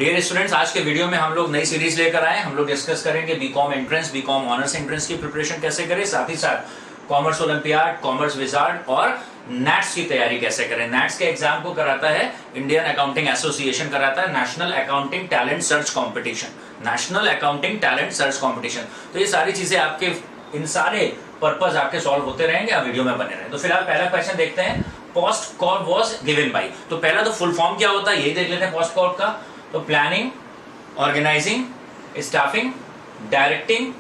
Dear students, आज के video में हम लोग नई सीरीज लेकर आए। हम लोग डिस्कस करेंगे BCom entrance, BCom honours entrance की प्रिपरेशन कैसे करें, साथ ही साथ कॉमर्स ओलंपियाड, कॉमर्स विजार्ड और नेट्स की तैयारी कैसे करें। नेट्स के एग्जाम को कराता है इंडियन अकाउंटिंग एसोसिएशन, कराता है national accounting talent search competition, national accounting talent search competition. तो ये सारी चीजें आपके, इन सारे पर्पस आपके सॉल्व होते रहेंगे, आप वीडियो में बने रहें। तो फिलहाल पहला क्वेश्चन देखते हैं, post Corp was given bye. तो पहला तो फुल फॉर्म क्या होता है यही देख लेते हैं पोस्ट कॉर्प का। तो planning, organising, staffing, directing,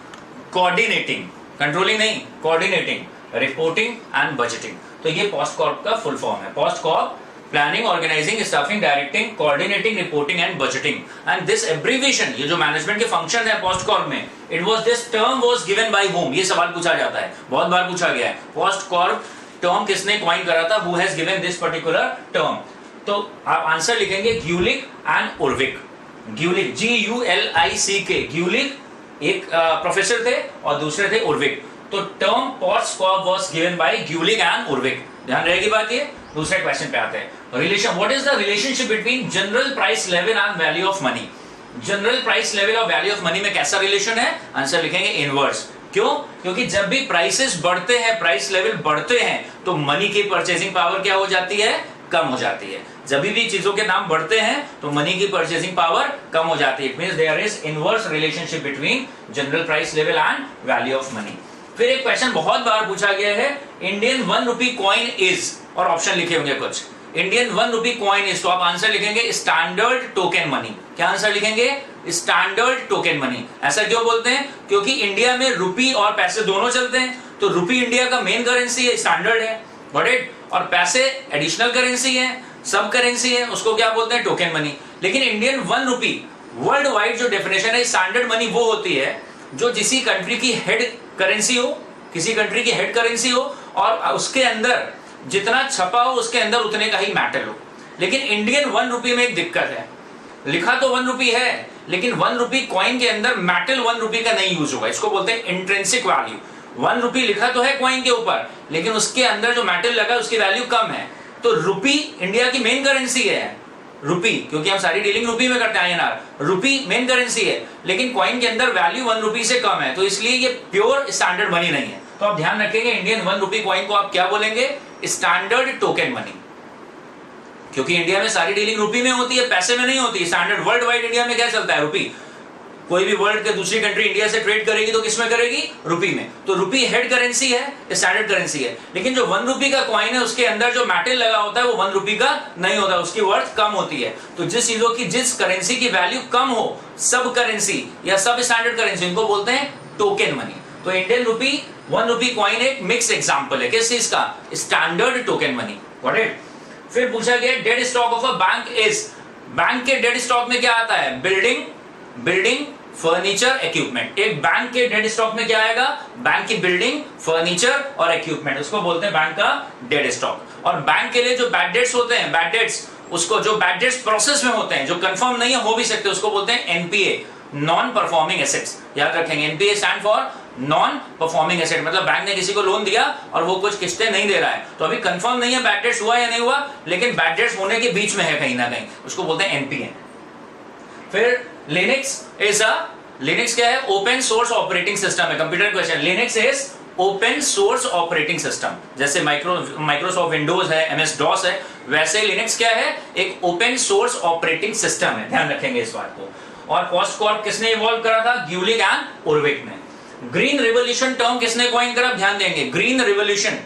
coordinating, controlling नहीं, कोऑर्डिनेटिंग, रिपोर्टिंग एंड बजटिंग। तो ये पोस्ट कॉर्प का फुल फॉर्म है। Post corp planning, organising, staffing, directing, coordinating, reporting and budgeting. And this abbreviation, ये जो मैनेजमेंट के फंक्शन है पोस्ट कॉर्प में, it was this term was given by whom। ये सवाल पूछा जाता है, बहुत बार पूछा गया है। पोस्ट कॉर्प टर्म किसने कॉइन करा था, who has given this particular term. तो आप आंसर लिखेंगे ग्यूलिक एंड उर्विक। ग्यूलिक, GULIC, ग्यूलिक एक प्रोफेसर थे और दूसरे थे उर्विक। तो term POSDCORB was given by Gulick and Urwick. ध्यान रहेगी बात ये। दूसरे क्वेश्चन पे आते हैं, relation, what is the relationship between general price level and value of money. General price level और वैल्यू ऑफ मनी में कैसा रिलेशन है, आंसर लिखेंगे इनवर्स। क्यों? क्योंकि जब भी प्राइसेस बढ़ते हैं, प्राइस लेवल बढ़ते हैं, तो मनी की परचेसिंग पावर क्या हो जाती है, कम हो जाती है। जब भी चीजों के दाम बढ़ते हैं तो मनी की परचेसिंग पावर कम हो जाती है। It means there is inverse relationship between general price level and value of money. फिर एक क्वेश्चन बहुत बार पूछा गया है, इंडियन 1 रुपी कॉइन इज, और ऑप्शन लिखे होंगे कुछ। इंडियन 1 रुपी कॉइन इज, तो आप आंसर लिखेंगे स्टैंडर्ड टोकन मनी। क्या आंसर लिखेंगे, स्टैंडर्ड टोकन मनी। ऐसा क्यों बोलते हैं, क्योंकि इंडिया में रुपी और पैसे दोनों चलते हैं। तो रुपी इंडिया का मेन करेंसी है, स्टैंडर्ड है, गॉट इट। और पैसे एडिशनल करेंसी है, सब करेंसी है, उसको क्या बोलते हैं, टोकन मनी। लेकिन इंडियन 1 रुपी वर्ल्ड वाइड जो डेफिनेशन है, स्टैंडर्ड मनी वो होती है जो किसी कंट्री की हेड करेंसी हो, किसी कंट्री की हेड करेंसी हो, और उसके अंदर जितना छपा हो उसके अंदर उतने का ही मेटल हो। लेकिन इंडियन 1 रुपी में एक दिक्कत है, लिखा तो 1 रुपी है लेकिन 1 रुपी कॉइन के अंदर मेटल 1 रुपी का नहीं यूज होगा। इसको बोलते हैं इंट्रिंसिक वैल्यू। 1 रुपी लिखा तो है कॉइन के ऊपर, लेकिन उसके अंदर जो मेटल लगा उसकी वैल्यू कम है। तो रुपी इंडिया की मेन करेंसी है, रुपी, क्योंकि हम सारी डीलिंग रुपी में करते हैं, INR, रुपी मेन करेंसी है, लेकिन कॉइन के अंदर वैल्यू 1 रुपी से कम है, तो इसलिए ये प्योर स्टैंडर्ड मनी नहीं है। तो आप ध्यान रखेंगे, इंडियन 1 रुपी कॉइन को आप क्या बोलेंगे, स्टैंडर्ड टोकन मनी। क्योंकि इंडिया में सारी डीलिंग रुपी में होती है, पैसे में नहीं होती। स्टैंडर्ड वर्ल्ड वाइड इंडिया में क्या चलता है, रुपी। कोई भी वर्ल्ड के दूसरी कंट्री इंडिया से ट्रेड करेगी तो किसमें करेगी, रुपी में। तो रुपी हेड करेंसी है, स्टैंडर्ड करेंसी है। लेकिन जो 1 रुपी का कॉइन है उसके अंदर जो मेटल लगा होता है वो 1 रुपी का नहीं होता, उसकी वर्थ कम होती है। तो जिस चीजों की, जिस करेंसी की वैल्यू कम हो, सब करेंसी या सब स्टैंडर्ड करेंसी, इनको बोलते हैं टोकन मनी। तो इंडियन रुपी 1 रुपी कॉइन एक मिक्स एग्जांपल है किस चीज का, standard token money, got it. फिर पूछा गया dead stock of a bank is. Bank के डेड स्टॉक में क्या आता है, बिल्डिंग, फर्नीचर, इक्विपमेंट। एक बैंक के डेड स्टॉक में क्या आएगा, बैंक की बिल्डिंग, फर्नीचर और इक्विपमेंट, उसको बोलते हैं बैंक का डेड स्टॉक। और बैंक के लिए जो बैड डेट्स होते हैं, बैड डेट्स, उसको जो बैड डेट्स प्रोसेस में होते हैं, जो कंफर्म नहीं हो भी सकते, उसको बोलते हैं NPA, नॉन परफॉर्मिंग एसेट्स। याद रखेंगे, NPA stand for non performing asset. मतलब बैंक ने किसी को लोन दिया और वो कुछ किस्तें नहीं दे रहा है, तो अभी कंफर्म नहीं है बैड डेट्स हुआ या नहीं हुआ, लेकिन बैड डेट्स होने के बीच में है कहीं ना कहीं, उसको बोलते हैं NPA। फिर लिनक्स इज अ, लिनक्स क्या है, ओपन सोर्स ऑपरेटिंग सिस्टम है। Computer question, Linux is open source operating system. जैसे माइक्रोसॉफ्ट विंडोज है, MS DOS है, वैसे लिनक्स क्या है, एक ओपन सोर्स ऑपरेटिंग सिस्टम है। ध्यान रखेंगे इस बात को। और पोस्ट कॉर्प किसने इवॉल्व करा था, ग्यूलिक एंड उर्विक ने। ग्रीन रिवोल्यूशन टर्म किसने कॉइन करा, ध्यान देंगे, ग्रीन रिवोल्यूशन,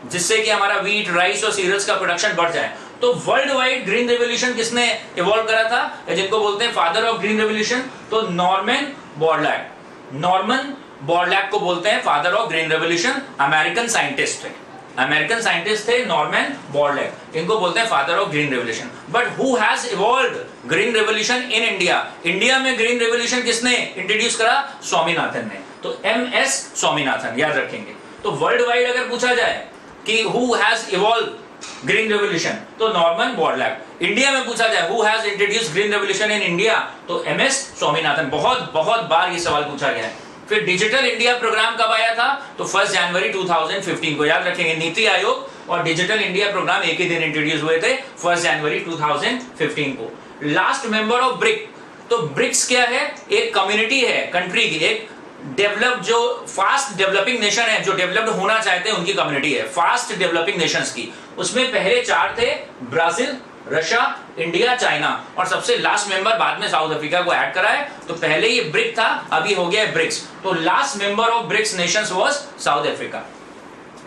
जिससे कि हमारा व्हीट, राइस और सीरियल्स का प्रोडक्शन बढ़ जाए। तो वर्ल्ड वाइड ग्रीन रेवोल्यूशन किसने इवॉल्व करा था, जिनको बोलते हैं फादर ऑफ ग्रीन रेवोल्यूशन, तो नॉर्मन बोरलैग। नॉर्मन बोरलैग को बोलते हैं father of green revolution. American scientist थे, अमेरिकन साइंटिस्ट थे नॉर्मन बोरलैग, इनको बोलते हैं father of green revolution. But who has evolved green revolution in India, India में ग्रीन रेवोल्यूशन किसने इंट्रोड्यूस करा, स्वामीनाथन ने। तो MS स्वामीनाथन, याद रखेंगे। तो वर्ल्ड वाइड अगर पूछा जाए कि who has evolve green revolution, तो नॉर्मन बोरलैग। इंडिया में पूछा जाए who has introduced green revolution in India, तो MS स्वामीनाथन। बहुत बार ये सवाल पूछा गया है। फिर डिजिटल इंडिया प्रोग्राम कब आया था, तो 1 जनवरी 2015 को। याद रखेंगे, नीति आयोग और डिजिटल इंडिया प्रोग्राम एक ही दिन इंट्रोड्यूस हुए थे, 1 जनवरी 2015 को। लास्ट मेंबर ऑफ ब्रिक, तो ब्रिक्स क्या है? एक कम्युनिटी है, कंट्री की, एक डेवलप जो फास्ट डेवलपिंग नेशन है, जो डेवलप्ड होना चाहते हैं उनकी कम्युनिटी है, फास्ट डेवलपिंग नेशंस की। उसमें पहले 4 थे, ब्राजील, रशिया, इंडिया, चाइना, और सबसे लास्ट मेंबर बाद में साउथ अफ्रीका को ऐड करा है। तो पहले ये ब्रिक था, अभी हो गया है ब्रिक्स। तो last member of BRICS nations was South Africa.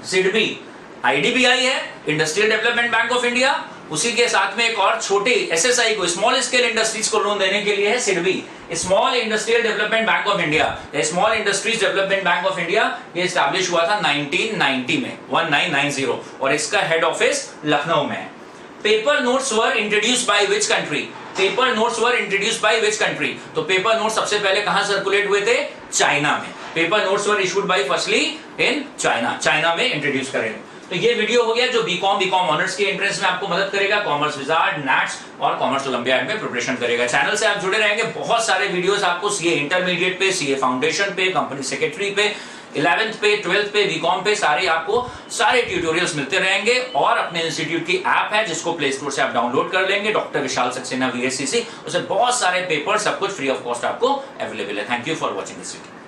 SIDBI IDBI है, industrial development bank of India. उसी के साथ में एक और छोटे एसएसआई को, स्मॉल स्केल इंडस्ट्रीज को लोन देने के लिए है SIDBI, small industrial development bank of India, small industries development bank of India. ये एस्टैब्लिश हुआ था 1990 में, 1990, और इसका हेड ऑफिस लखनऊ में है। Paper notes were introduced by which country? Paper notes were introduced by which country? तो पेपर नोट सबसे पहले कहां सर्कुलेट हुए थे? चाइना में। Paper notes were issued by firstly in China, China में इंट्रोड्यूस करेंगे। तो ये वीडियो हो गया जो बीकॉम ऑनर्स के एंट्रेंस में आपको मदद करेगा, कॉमर्स विजार्ड, नैट्स और कॉमर्स ओलंपियाड में प्रिपरेशन करेगा। चैनल से आप जुड़े रहेंगे, बहुत सारे वीडियोस आपको सीए इंटरमीडिएट पे, सीए फाउंडेशन पे, कंपनी सेक्रेटरी पे, 11th पे, 12th पे, बीकॉम पे, सारे ट्यूटोरियल्स मिलते रहेंगे। और अपने इंस्टीट्यूट की ऐप है जिसको प्ले स्टोर से आप डाउनलोड कर लेंगे, डॉक्टर विशाल सक्सेना VSCC, उसमें बहुत सारे पेपर, सब कुछ फ्री ऑफ कॉस्ट आपको अवेलेबल है। Thank you for watching this video.